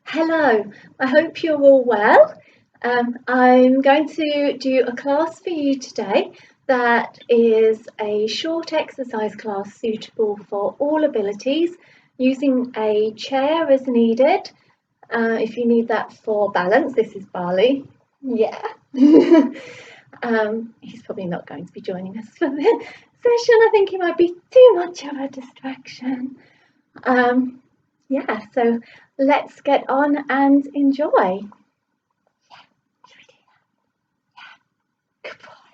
Hello, I hope you're all well. I'm going to do a class for you today that is a short exercise class suitable for all abilities using a chair as needed. If you need that for balance, this is Barley. Yeah. He's probably not going to be joining us for the session. I think he might be too much of a distraction. Yeah, so let's get on and enjoy. Yeah, should we do that? Yeah, good boy.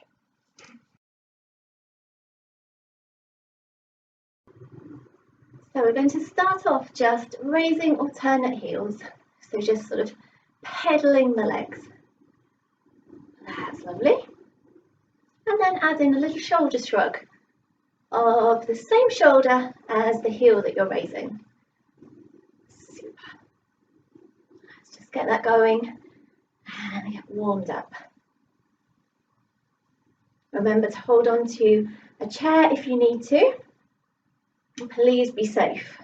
So we're going to start off just raising alternate heels. So just sort of pedaling the legs. That's lovely. And then add in a little shoulder shrug of the same shoulder as the heel that you're raising. Super. Let's just get that going and get warmed up. Remember to hold on to a chair if you need to. Please be safe.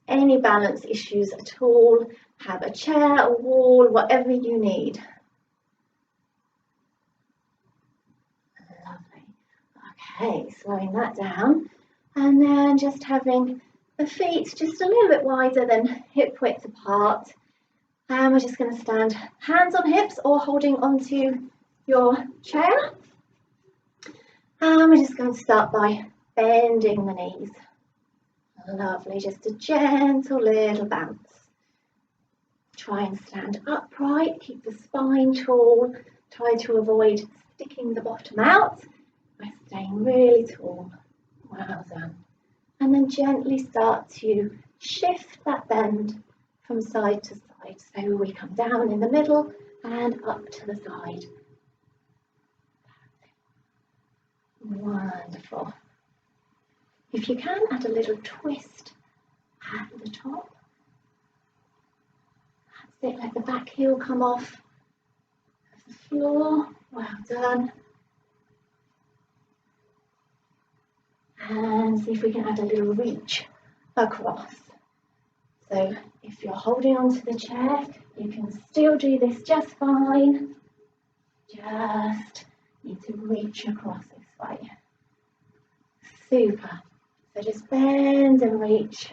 Any balance issues at all, have a chair, a wall, whatever you need. Lovely. Okay, slowing that down. And then just having the feet just a little bit wider than hip width apart. And we're just going to stand hands on hips or holding onto your chair. And we're just going to start by bending the knees. Lovely, just a gentle little bounce. Try and stand upright, keep the spine tall. Try to avoid sticking the bottom out by staying really tall. Well done. And then gently start to shift that bend from side to side. So we come down in the middle and up to the side. Wonderful. If you can, add a little twist at the top. That's it, let the back heel come off of the floor. Well done. And see if we can add a little reach across. So if you're holding onto the chair, you can still do this just fine. Just need to reach across this way. Super. So just bend and reach.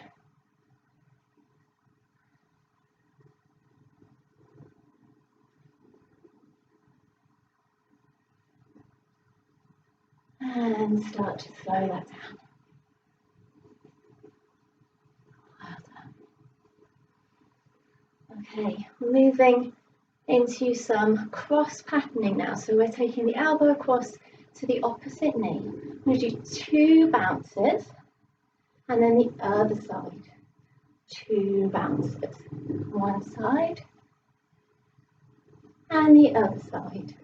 And start to slow that down. Well done. Okay, moving into some cross patterning now. So we're taking the elbow across to the opposite knee. I'm going to do 2 bounces and then the other side. 2 bounces. One side and the other side.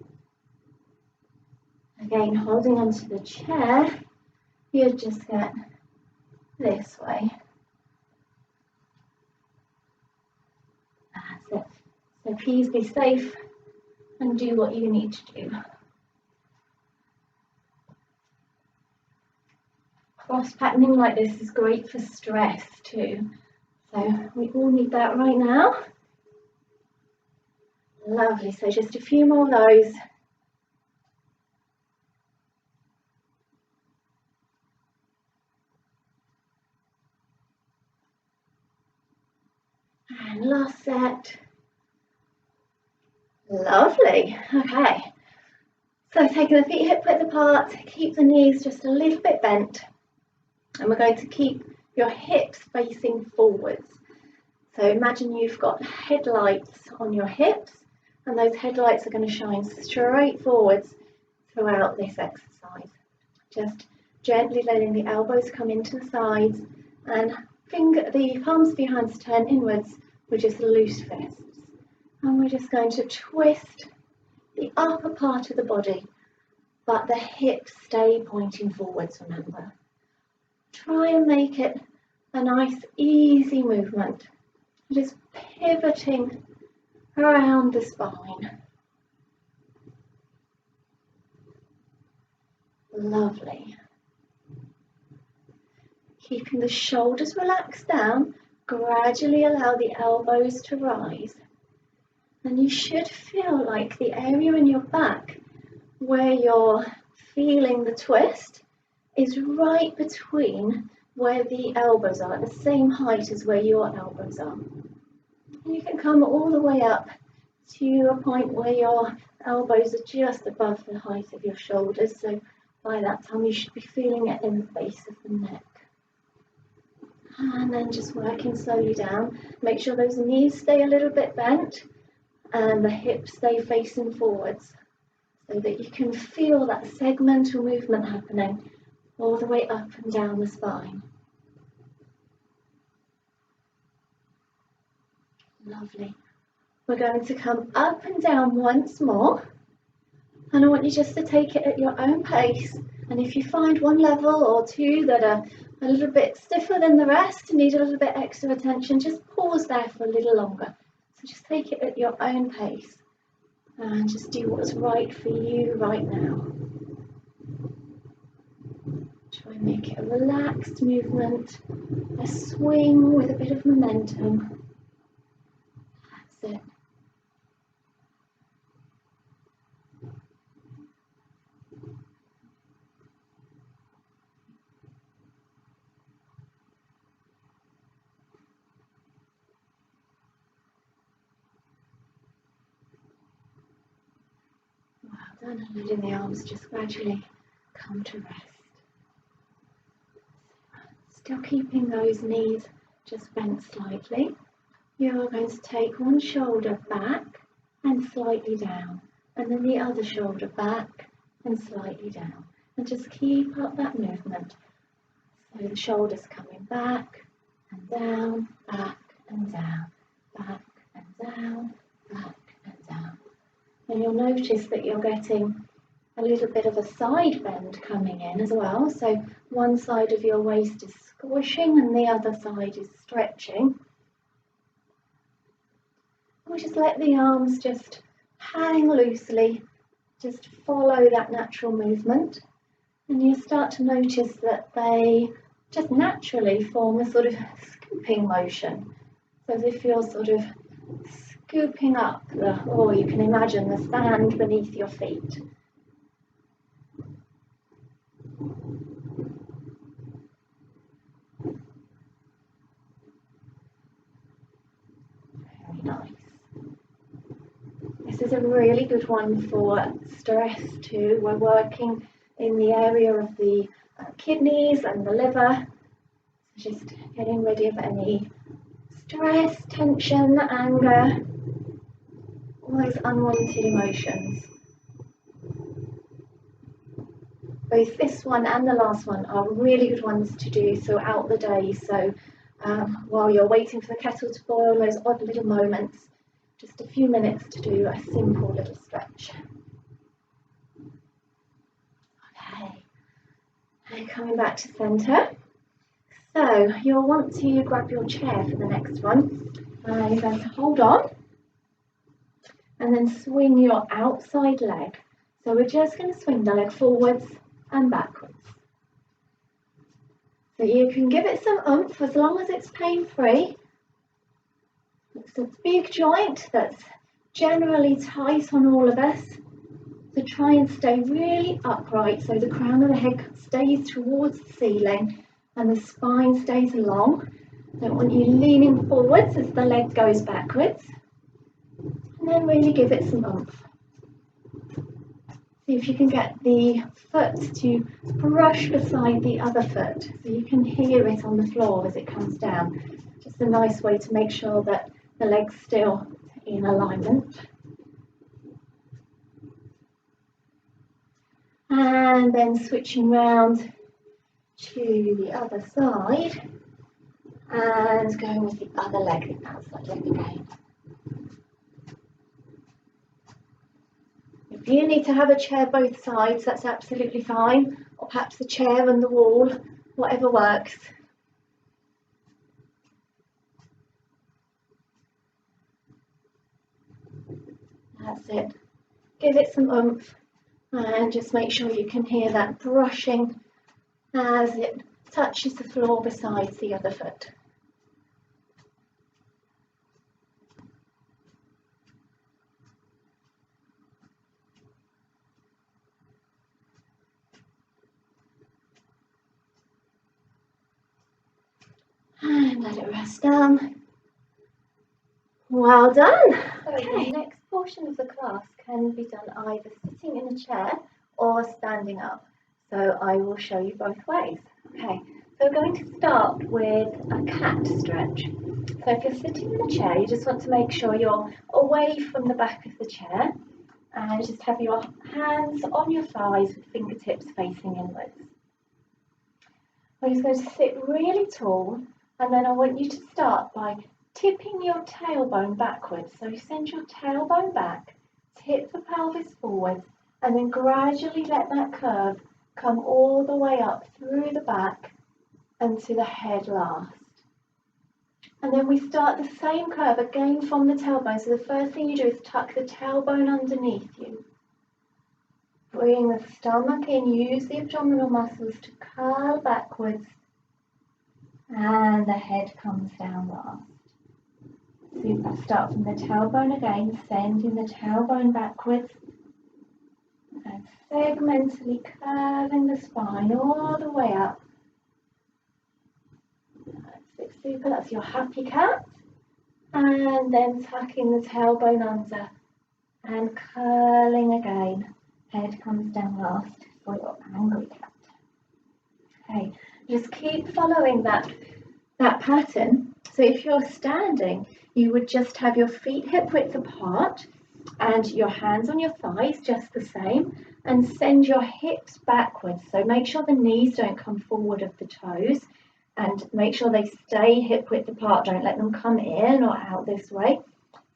Again, holding onto the chair, you just get this way. That's it. So please be safe and do what you need to do. Cross patterning like this is great for stress too. So we all need that right now. Lovely, so just a few more of those. And last set. Lovely, okay. So taking the feet hip width apart, keep the knees just a little bit bent. And we're going to keep your hips facing forwards. So imagine you've got headlights on your hips, and those headlights are going to shine straight forwards throughout this exercise. Just gently letting the elbows come into the sides and the palms of your hands turn inwards with just loose fists. And we're just going to twist the upper part of the body, but the hips stay pointing forwards, remember. Try and make it a nice easy movement. Just pivoting around the spine. Lovely. Keeping the shoulders relaxed down, Gradually allow the elbows to rise. And you should feel like the area in your back where you're feeling the twist is right between where the elbows are, at the same height as where your elbows are. And you can come all the way up to a point where your elbows are just above the height of your shoulders. So by that time you should be feeling it in the base of the neck. And then just working slowly down. Make sure those knees stay a little bit bent and the hips stay facing forwards so that you can feel that segmental movement happening all the way up and down the spine. Lovely. We're going to come up and down once more, and I want you just to take it at your own pace. And if you find one level or two that are a little bit stiffer than the rest, need a little bit extra attention, just pause there for a little longer. So just take it at your own pace and just do what's right for you right now. Try and make it a relaxed movement, a swing with a bit of momentum. That's it. Well done, and letting the arms just gradually come to rest. Still keeping those knees just bent slightly. You're going to take one shoulder back and slightly down, and then the other shoulder back and slightly down. And just keep up that movement. So the shoulders coming back and down, back and down, back and down, back and down. And you'll notice that you're getting a little bit of a side bend coming in as well. So one side of your waist is squishing and the other side is stretching. We just let the arms just hang loosely, just follow that natural movement, and you start to notice that they just naturally form a sort of scooping motion. So as if you're sort of scooping up or you can imagine the sand beneath your feet. Very nice. This is a really good one for stress too. We're working in the area of the kidneys and the liver. So just getting rid of any stress, tension, anger, all those unwanted emotions. Both this one and the last one are really good ones to do throughout the day. So while you're waiting for the kettle to boil, those odd little moments, just a few minutes to do a simple little stretch. Okay, and coming back to centre. So you'll want to grab your chair for the next one. You're going to hold on and then swing your outside leg. So we're just going to swing the leg forwards and backwards. So you can give it some oomph as long as it's pain-free. It's a big joint that's generally tight on all of us. So try and stay really upright so the crown of the head stays towards the ceiling and the spine stays long. Don't want you leaning forwards as the leg goes backwards. And then really give it some oomph. See if you can get the foot to brush beside the other foot so you can hear it on the floor as it comes down. Just a nice way to make sure that the leg's still in alignment. And then switching round to the other side and going with the other leg, the outside leg again. If you need to have a chair both sides, that's absolutely fine, or perhaps the chair and the wall, whatever works. That's it. Give it some oomph and just make sure you can hear that brushing as it touches the floor beside the other foot. and let it rest down. Well done. Okay, the next portion of the class can be done either sitting in a chair or standing up. So I will show you both ways. Okay, so we're going to start with a cat stretch. So if you're sitting in a chair, you just want to make sure you're away from the back of the chair and just have your hands on your thighs with fingertips facing inwards. We're just going to sit really tall, and then I want you to start by tipping your tailbone backwards. So you send your tailbone back, tip the pelvis forwards, and then gradually let that curve come all the way up through the back and to the head last. And then we start the same curve again from the tailbone. So the first thing you do is tuck the tailbone underneath you. Bring the stomach in, use the abdominal muscles to curl backwards, and the head comes down last. Super. Start from the tailbone again, sending the tailbone backwards and segmentally curving the spine all the way up. That's it, super. That's your happy cat. And then tucking the tailbone under and curling again. Head comes down last for your angry cat. Okay, just keep following that pattern. So if you're standing, you would just have your feet hip width apart and your hands on your thighs just the same, and send your hips backwards. So make sure the knees don't come forward of the toes, and make sure they stay hip width apart. Don't let them come in or out this way.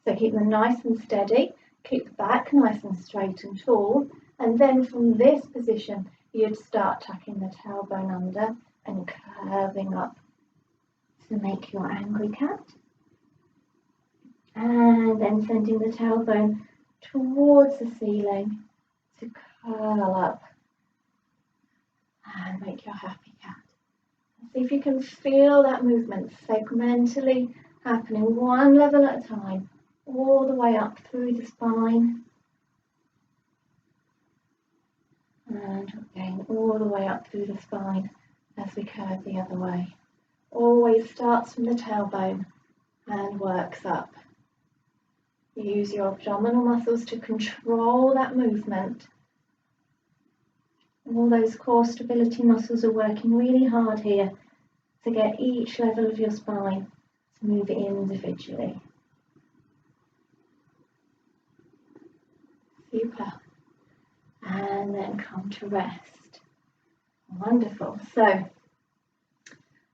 So keep them nice and steady. Keep the back nice and straight and tall. And then from this position, you'd start tucking the tailbone under and curving up to make your angry cat. And then sending the tailbone towards the ceiling to curl up and make your happy cat. See if you can feel that movement segmentally happening one level at a time, all the way up through the spine. And again, all the way up through the spine as we curve the other way. Always starts from the tailbone and works up. Use your abdominal muscles to control that movement. All those core stability muscles are working really hard here to get each level of your spine to move individually. Super. And then come to rest. Wonderful. So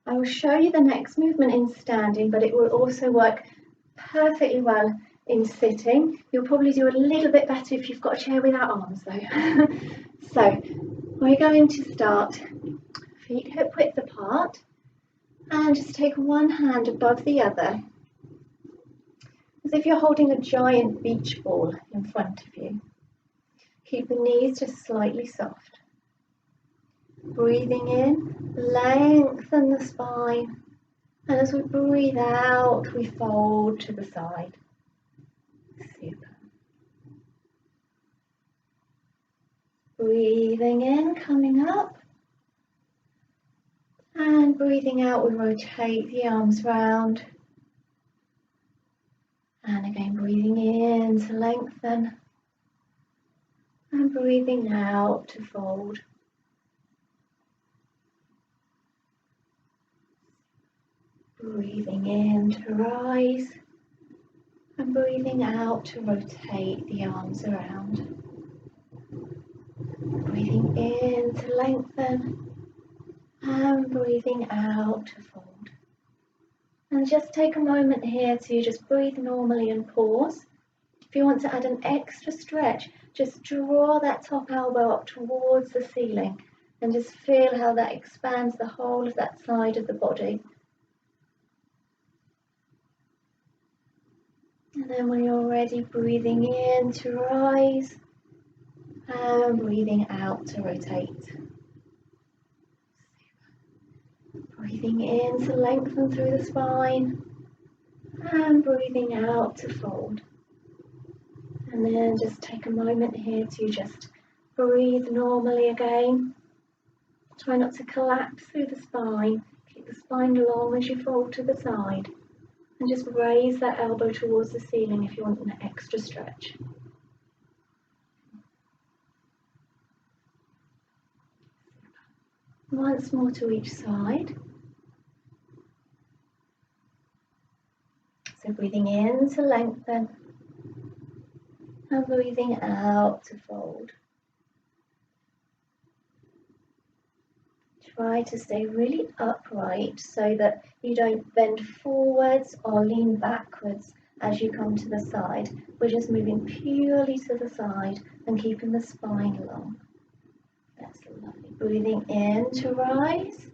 I will show you the next movement in standing, but it will also work perfectly well in sitting. You'll probably do a little bit better if you've got a chair without arms though. So we're going to start feet hip width apart, and just take one hand above the other as if you're holding a giant beach ball in front of you. Keep the knees just slightly soft. Breathing in, lengthen the spine, and as we breathe out, we fold to the side. Super. Breathing in, coming up, and breathing out, we rotate the arms round. And again, breathing in to lengthen, and breathing out to fold. Breathing in to rise, and breathing out to rotate the arms around. Breathing in to lengthen, and breathing out to fold. And just take a moment here to just breathe normally and pause. If you want to add an extra stretch, just draw that top elbow up towards the ceiling and just feel how that expands the whole of that side of the body. And then when you're ready, breathing in to rise and breathing out to rotate. Breathing in to lengthen through the spine and breathing out to fold. And then just take a moment here to just breathe normally again. Try not to collapse through the spine. Keep the spine long as you fold to the side. And just raise that elbow towards the ceiling if you want an extra stretch. Once more to each side. So breathing in to lengthen and breathing out to fold. Try to stay really upright so that you don't bend forwards or lean backwards as you come to the side. We're just moving purely to the side and keeping the spine long. That's lovely. Breathing in to rise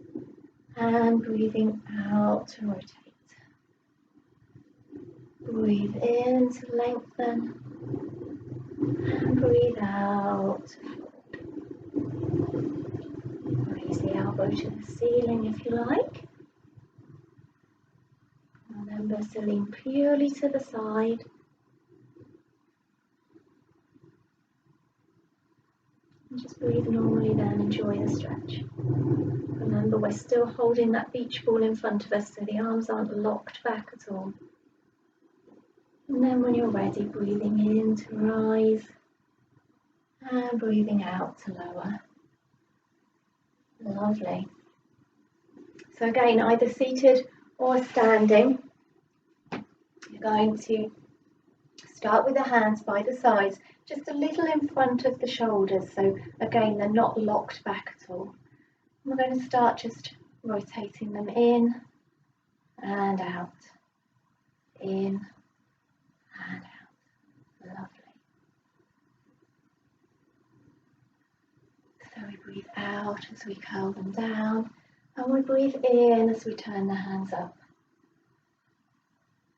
and breathing out to rotate. Breathe in to lengthen and breathe out to fold. Raise the elbow to the ceiling if you like. Remember to lean purely to the side. And just breathe normally then, enjoy the stretch. Remember, we're still holding that beach ball in front of us so the arms aren't locked back at all. And then when you're ready, breathing in to rise and breathing out to lower. Lovely. So again, either seated or standing, you're going to start with the hands by the sides, just a little in front of the shoulders. So again, they're not locked back at all. We're going to start just rotating them in and out, in and out. Lovely. So we breathe out as we curl them down, and we breathe in as we turn the hands up.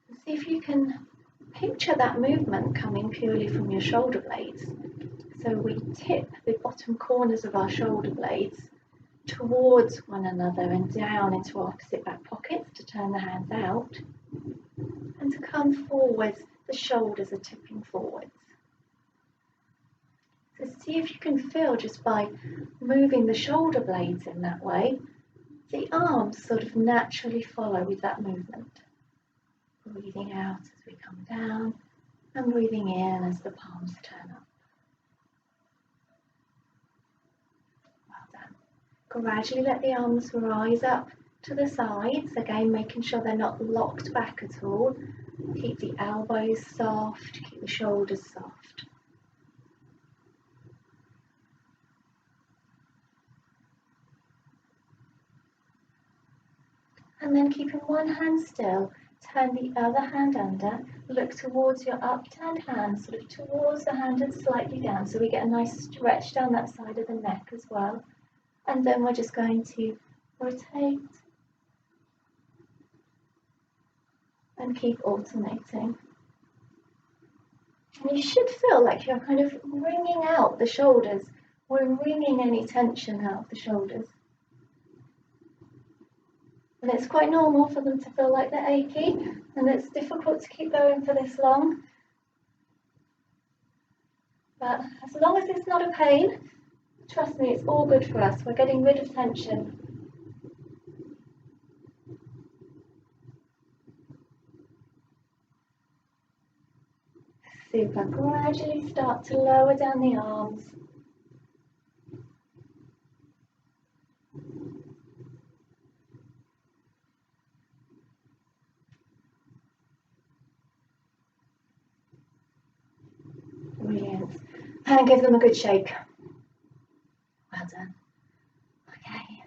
And see if you can picture that movement coming purely from your shoulder blades. So we tip the bottom corners of our shoulder blades towards one another and down into opposite back pockets to turn the hands out. And to come forwards, the shoulders are tipping forwards. So see if you can feel, just by moving the shoulder blades in that way, the arms sort of naturally follow with that movement. Breathing out as we come down and breathing in as the palms turn up. Well done. Gradually let the arms rise up to the sides, again making sure they're not locked back at all. Keep the elbows soft, keep the shoulders soft. And then keeping one hand still, turn the other hand under, look towards your upturned hand, sort of towards the hand and slightly down, so we get a nice stretch down that side of the neck as well. And then we're just going to rotate and keep alternating. And you should feel like you're kind of wringing out the shoulders. We're wringing any tension out of the shoulders. And it's quite normal for them to feel like they're achy, and it's difficult to keep going for this long. But as long as it's not a pain, trust me, it's all good for us. We're getting rid of tension. Super. Gradually start to lower down the arms. Brilliant. And give them a good shake. Well done. Okay.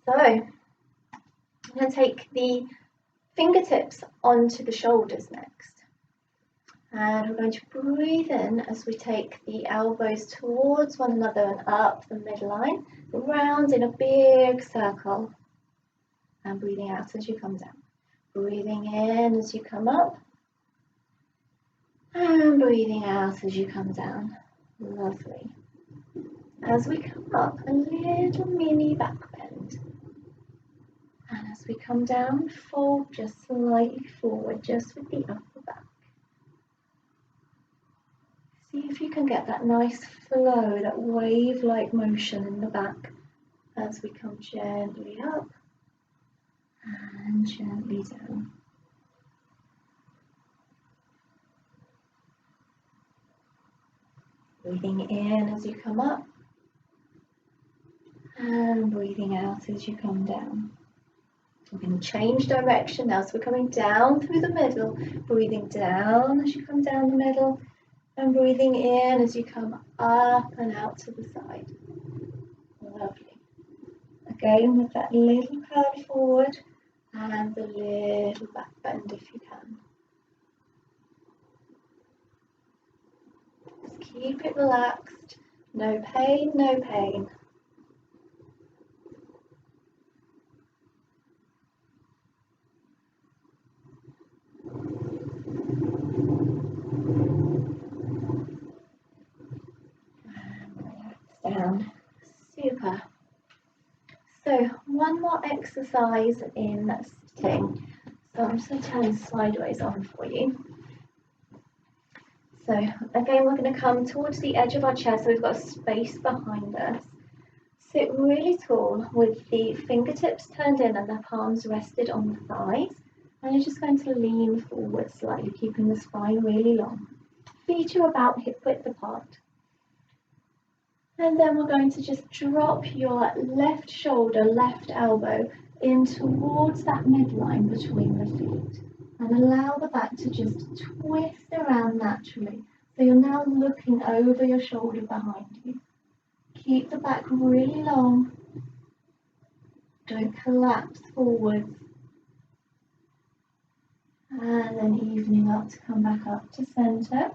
So, I'm going to take the fingertips onto the shoulders next. And we're going to breathe in as we take the elbows towards one another and up the midline, round in a big circle. And breathing out as you come down. Breathing in as you come up. And breathing out as you come down. Lovely. As we come up, a little mini back bend. And as we come down, fold just slightly forward, just with the upper back. See if you can get that nice flow, that wave-like motion in the back as we come gently up and gently down. Breathing in as you come up and breathing out as you come down. We're going to change direction now, so we're coming down through the middle, breathing down as you come down the middle and breathing in as you come up and out to the side. Lovely. Again with that little curl forward and a little back bend if you can. Just keep it relaxed, no pain, no pain. And relax down. Super. So one more exercise in sitting. So I'm just going to turn sideways on for you. So again, we're going to come towards the edge of our chair so we've got a space behind us. Sit really tall with the fingertips turned in and the palms rested on the thighs. And you're just going to lean forward slightly, keeping the spine really long. Feet are about hip width apart. And then we're going to just drop your left shoulder, left elbow in towards that midline between the feet. And allow the back to just twist around naturally. So you're now looking over your shoulder behind you. Keep the back really long. Don't collapse forwards. And then evening up to come back up to center.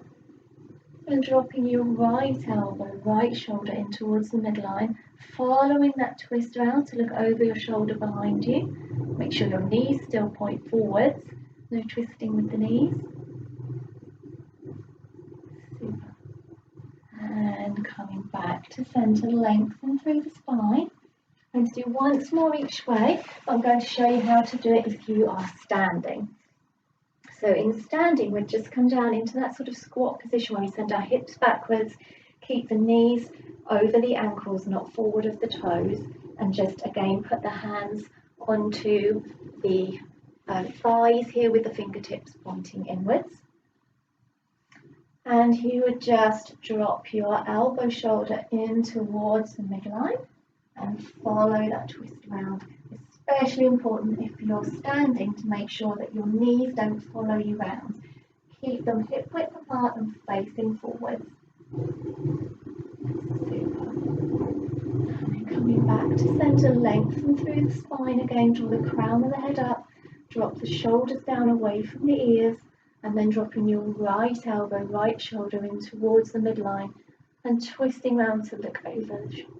And dropping your right elbow, right shoulder in towards the midline, following that twist around to look over your shoulder behind you. Make sure your knees still point forwards, no twisting with the knees. Super. And coming back to center, lengthen through the spine. I'm going to do once more each way, but I'm going to show you how to do it if you are standing. So in standing, we'd just come down into that sort of squat position where we send our hips backwards, keep the knees over the ankles, not forward of the toes, and just again put the hands onto the thighs here with the fingertips pointing inwards. And you would just drop your elbow shoulder in towards the midline and follow that twist around. Especially important if you're standing to make sure that your knees don't follow you round. Keep them hip width apart and facing forwards. Super. And then coming back to center, lengthen through the spine again, draw the crown of the head up, drop the shoulders down away from the ears, and then dropping your right elbow, right shoulder in towards the midline and twisting round to look over the shoulder.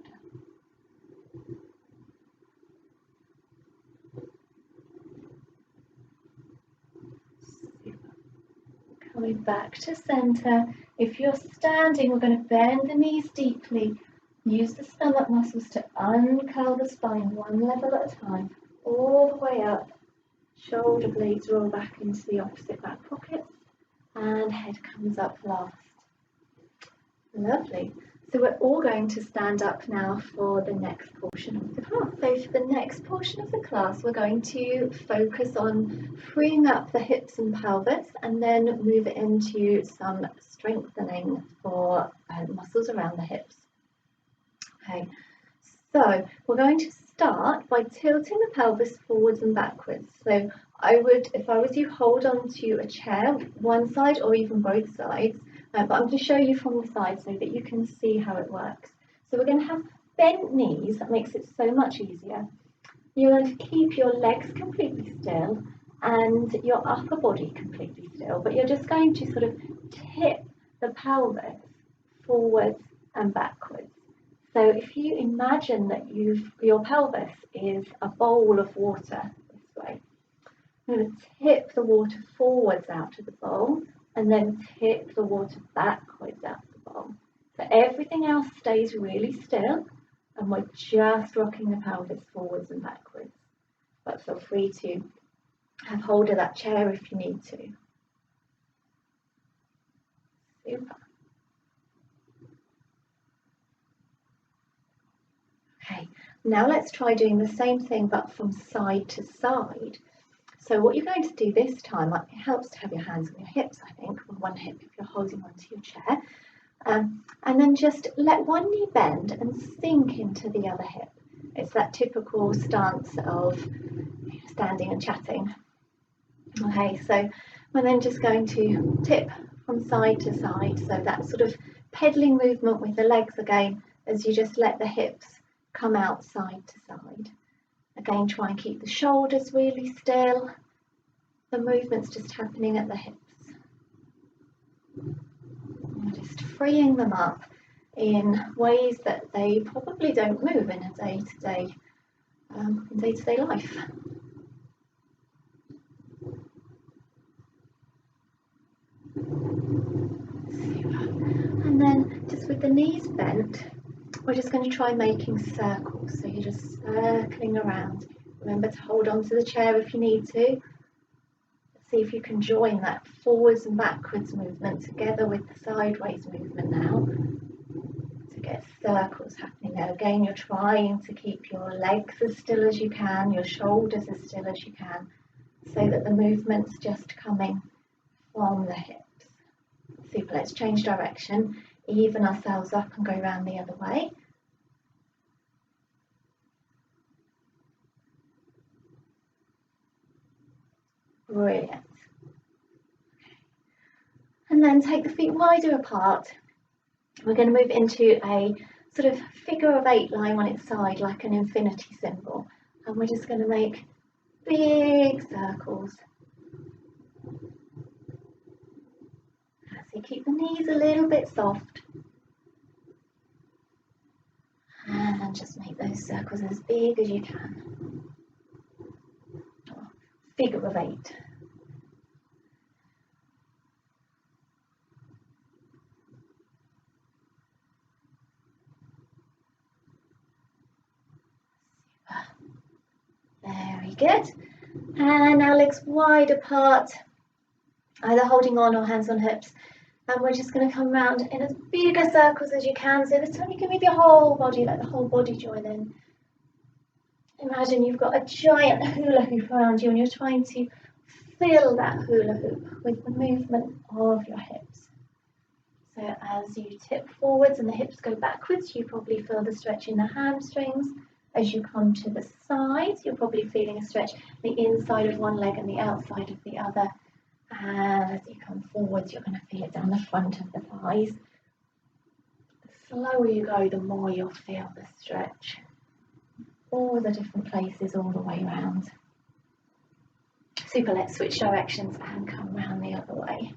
Coming back to center. If you're standing, we're going to bend the knees deeply. Use the stomach muscles to uncurl the spine one level at a time, all the way up. Shoulder blades roll back into the opposite back pockets, and head comes up last. Lovely. So we're all going to stand up now for the next portion of the class. So for the next portion of the class, we're going to focus on freeing up the hips and pelvis and then move into some strengthening for muscles around the hips. Okay, so we're going to start by tilting the pelvis forwards and backwards. So I would, if I was you, hold on to a chair, one side or even both sides. But I'm going to show you from the side so that you can see how it works. So we're going to have bent knees, that makes it so much easier. You're going to keep your legs completely still and your upper body completely still, but you're just going to sort of tip the pelvis forwards and backwards. So if you imagine that your pelvis is a bowl of water this way, I'm going to tip the water forwards out of the bowl and then tip the water backwards out the bowl. So everything else stays really still and we're just rocking the pelvis forwards and backwards. But feel free to have hold of that chair if you need to. Super. Okay, now let's try doing the same thing but from side to side. So what you're going to do this time, it helps to have your hands on your hips, I think, with one hip if you're holding onto your chair. And then just let one knee bend and sink into the other hip. It's that typical stance of standing and chatting. Okay, so we're then just going to tip from side to side, so that sort of pedaling movement with the legs again, as you just let the hips come out side to side. Again, try and keep the shoulders really still. The movement's just happening at the hips. And just freeing them up in ways that they probably don't move in a day-to-day life. Super. And then just with the knees bent, we're just going to try making circles. So you're just circling around. Remember to hold on to the chair if you need to. See if you can join that forwards and backwards movement together with the sideways movement now to get circles happening there. Again, you're trying to keep your legs as still as you can, your shoulders as still as you can, so that the movement's just coming from the hips. Super, let's change direction, even ourselves up and go around the other way. Brilliant. And then take the feet wider apart. We're going to move into a sort of figure of 8 lying on its side like an infinity symbol. And we're just going to make big circles. So keep the knees a little bit soft. And then just make those circles as big as you can. Figure of 8. Very good. And now legs wide apart, either holding on or hands on hips. And we're just going to come around in as big a circles as you can. So this time you can move your whole body, let the whole body join in. Imagine you've got a giant hula hoop around you and you're trying to fill that hula hoop with the movement of your hips. So as you tip forwards and the hips go backwards, you probably feel the stretch in the hamstrings. As you come to the sides, you're probably feeling a stretch the inside of one leg and the outside of the other. And as you come forwards, you're going to feel it down the front of the thighs. The slower you go, the more you'll feel the stretch. All the different places all the way around. Super, let's switch directions and come round the other way.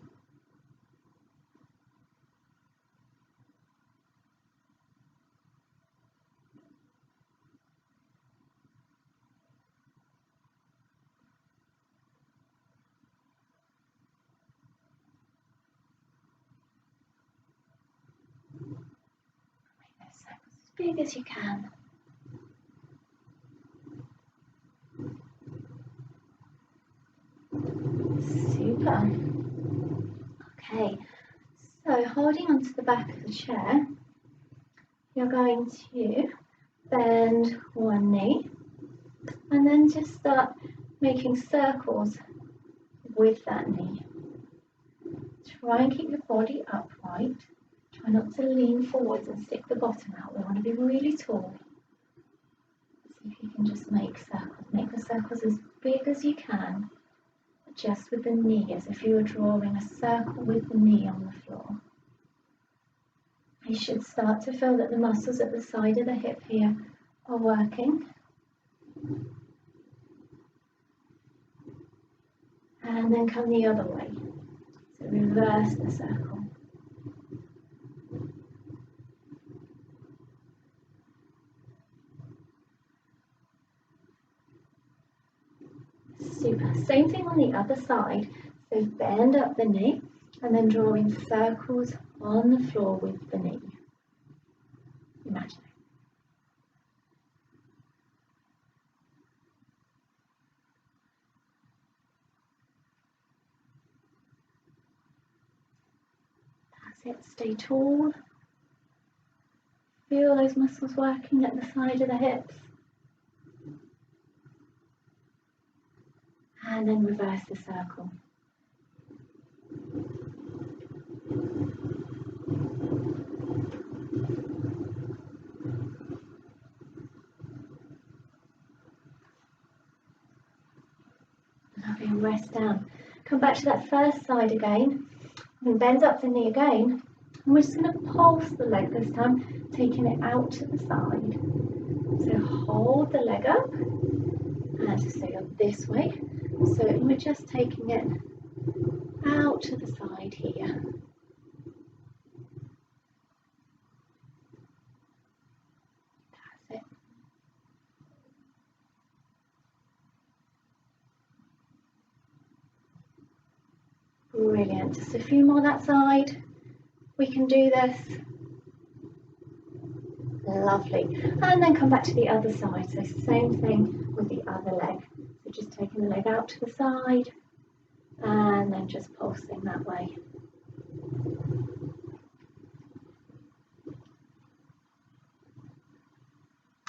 Make those circles as big as you can. Super. Okay, so holding onto the back of the chair, you're going to bend one knee and then just start making circles with that knee. Try and keep your body upright. Try not to lean forwards and stick the bottom out. We want to be really tall. See if you can just make circles. Make the circles as big as you can, just with the knee, as if you were drawing a circle with the knee on the floor. You should start to feel that the muscles at the side of the hip here are working. And then come the other way. So reverse the circle. Super. Same thing on the other side. So bend up the knee and then drawing circles on the floor with the knee. Imagine. That's it. Stay tall. Feel those muscles working at the side of the hips. and then reverse the circle. Lovely, and rest down. Come back to that first side again, and bend up the knee again. And we're just going to pulse the leg this time, taking it out to the side. So hold the leg up, and so you're this way. So we're just taking it out to the side here. That's it. Brilliant. Just a few more that side. We can do this. Lovely. And then come back to the other side. So same thing with the other leg. So just taking the leg out to the side and then just pulsing that way.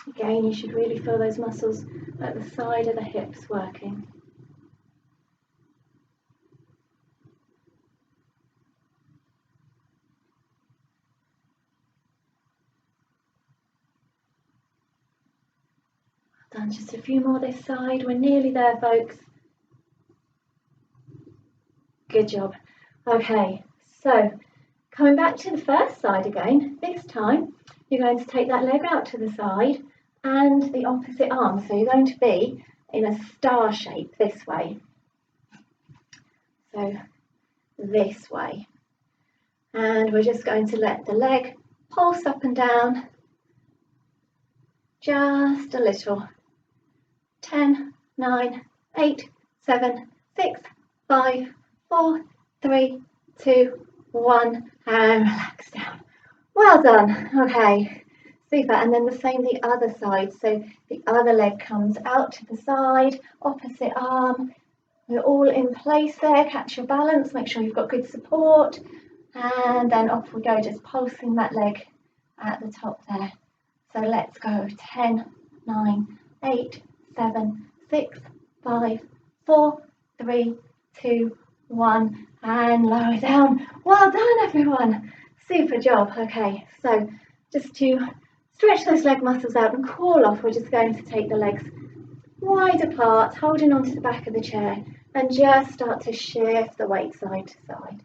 Again, you should really feel those muscles at the side of the hips working. Done. Just a few more this side. We're nearly there, folks. Good job. Okay, so coming back to the first side again. This time you're going to take that leg out to the side and the opposite arm. So you're going to be in a star shape this way. So this way. And we're just going to let the leg pulse up and down just a little. 10, 9, 8, 7, 6, 5, 4, 3, 2, 1, and relax down. Well done. Okay, super. And then the same the other side. So the other leg comes out to the side, opposite arm. We're all in place there. Catch your balance. Make sure you've got good support. And then off we go, just pulsing that leg at the top there. So let's go. 10, 9, 8, 7, 6, 5, 4, 3, 2, 1, and lower down. Well done, everyone. Super job. Okay, so just to stretch those leg muscles out and cool off, we're just going to take the legs wide apart, holding onto the back of the chair, and just start to shift the weight side to side.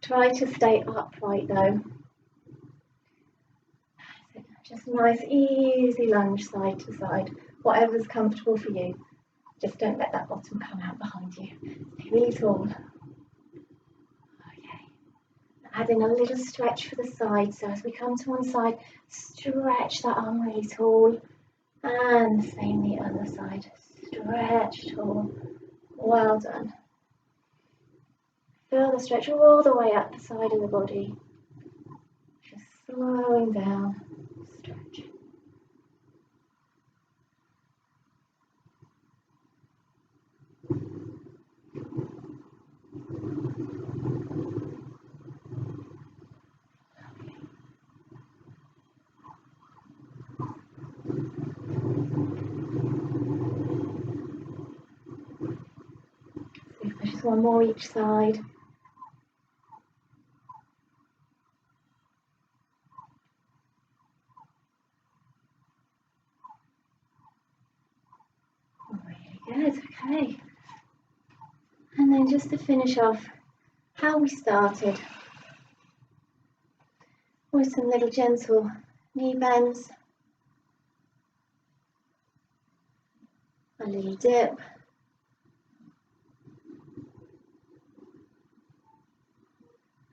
Try to stay upright though. Just a nice easy lunge side to side, whatever's comfortable for you. Just don't let that bottom come out behind you. Stay really tall. Okay. Adding a little stretch for the side. So as we come to one side, stretch that arm really tall. And same the other side. Stretch tall. Well done. Feel the stretch all the way up the side of the body. Just slowing down. Stretch. Just one more each side. Really good, okay. And then just to finish off how we started, with some little gentle knee bends, a little dip,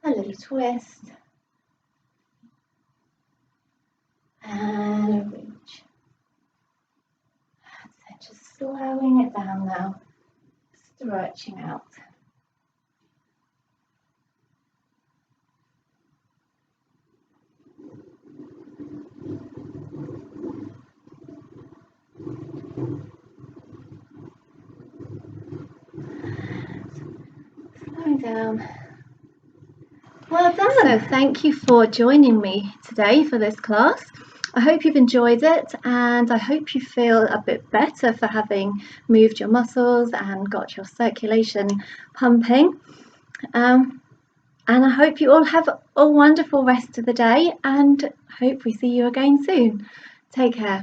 a little twist, and a reach. That's it, just slowing it down now, stretching out. Slowing down. Well done. So thank you for joining me today for this class. I hope you've enjoyed it, and I hope you feel a bit better for having moved your muscles and got your circulation pumping. And I hope you all have a wonderful rest of the day, and hope we see you again soon. Take care.